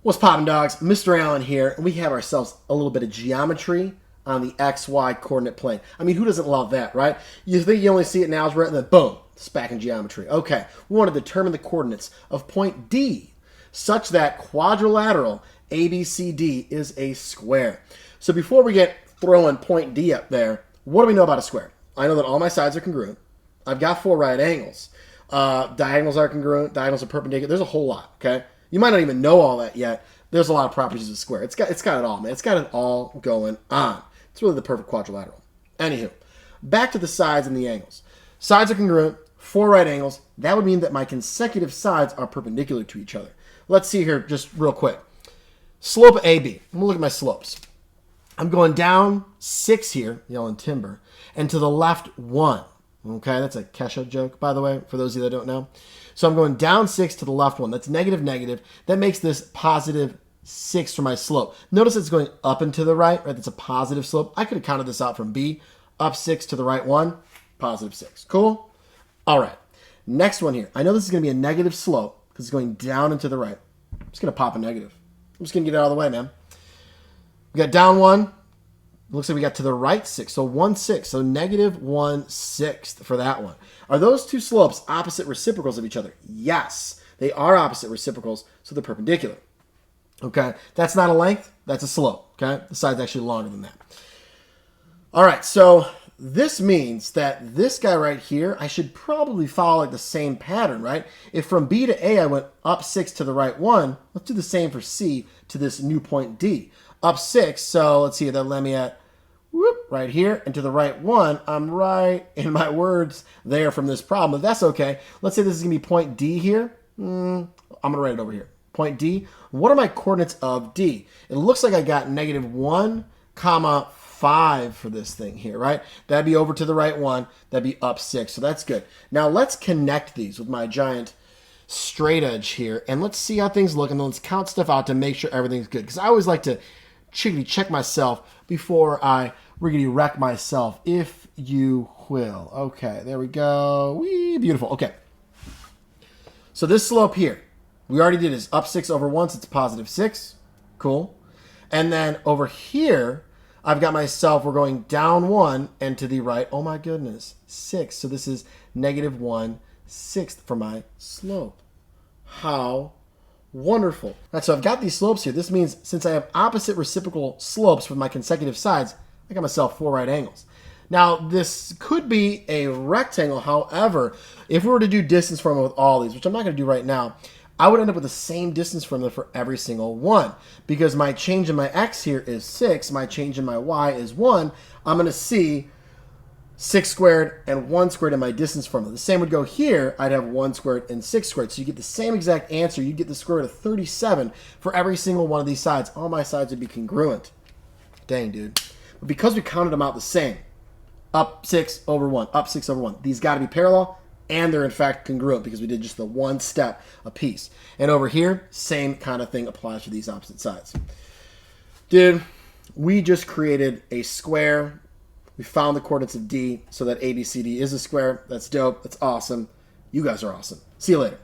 What's poppin', dogs? Mr. Allen here, and we have ourselves a little bit of geometry on the XY coordinate plane. I mean, who doesn't love that, right? You think you only see it in algebra, and then boom, it's back in geometry. Okay, we want to determine the coordinates of point D such that quadrilateral ABCD is a square. So before we get throwing point D up there, what do we know about a square? I know that all my sides are congruent. I've got 4 right angles. Diagonals are congruent. Diagonals are perpendicular. There's a whole lot, okay? You might not even know all that yet. There's a lot of properties of a square. It's got it all, man. It's got it all going on. It's really the perfect quadrilateral. Anywho, back to the sides and the angles. Sides are congruent, 4 right angles. That would mean that my consecutive sides are perpendicular to each other. Let's see here just real quick. Slope AB. I'm going to look at my slopes. I'm going down 6 here, yelling timber, and to the left 1. Okay, that's a Kesha joke, by the way, for those of you that don't know. So I'm going down 6 to the left 1. That's negative, negative. That makes this positive 6 for my slope. Notice it's going up and to the right, right? That's a positive slope. I could have counted this out from B. Up 6 to the right 1, positive 6. Cool? All right. Next one here. I know this is going to be a negative slope because it's going down and to the right. I'm just going to pop a negative. I'm just going to get it out of the way, man. We got down 1. Looks like we got to the right 6, so 1 6, so negative 1 6 for that one. Are those two slopes opposite reciprocals of each other? Yes, they are opposite reciprocals, so they're perpendicular. Okay, that's not a length, that's a slope. Okay, the side's actually longer than that. All right, so this means that this guy right here, I should probably follow like the same pattern, right? If from B to A I went up 6 to the right 1, let's do the same for C to this new point D. Up 6, so let's see, that led me at right here, and to the right 1, I'm right in my words there from this problem, but that's okay. Let's say this is going to be point D here. I'm going to write it over here. Point D. What are my coordinates of D? It looks like I got negative 1, comma 5 for this thing here, right? That'd be over to the right 1. That'd be up 6, so that's good. Now let's connect these with my giant straight edge here, and let's see how things look, and then let's count stuff out to make sure everything's good, because I always like to check myself before I riggedy wreck myself, if you will. Okay, there we go. Whee, beautiful. Okay. So this slope here, we already did is up 6 over 1, so it's positive 6. Cool. And then over here, I've got myself, we're going down 1 and to the right, oh my goodness, 6. So this is negative 1 6 for my slope. How wonderful. All right, so I've got these slopes here. This means since I have opposite reciprocal slopes with my consecutive sides, I got myself 4 right angles. Now, this could be a rectangle. However, if we were to do distance formula with all these, which I'm not going to do right now, I would end up with the same distance formula for every single one. Because my change in my x here is 6, my change in my y is 1, I'm going to see 6 squared and 1 squared in my distance formula. The same would go here. I'd have 1 squared and 6 squared. So you get the same exact answer. You'd get the square root of 37 for every single one of these sides. All my sides would be congruent. Dang, dude. But because we counted them out the same, up 6 over 1, up 6 over 1, these got to be parallel, and they're in fact congruent because we did just the one step a piece. And over here, same kind of thing applies to these opposite sides. Dude, we just created a square. We found the coordinates of D so that ABCD is a square. That's dope. That's awesome. You guys are awesome. See you later.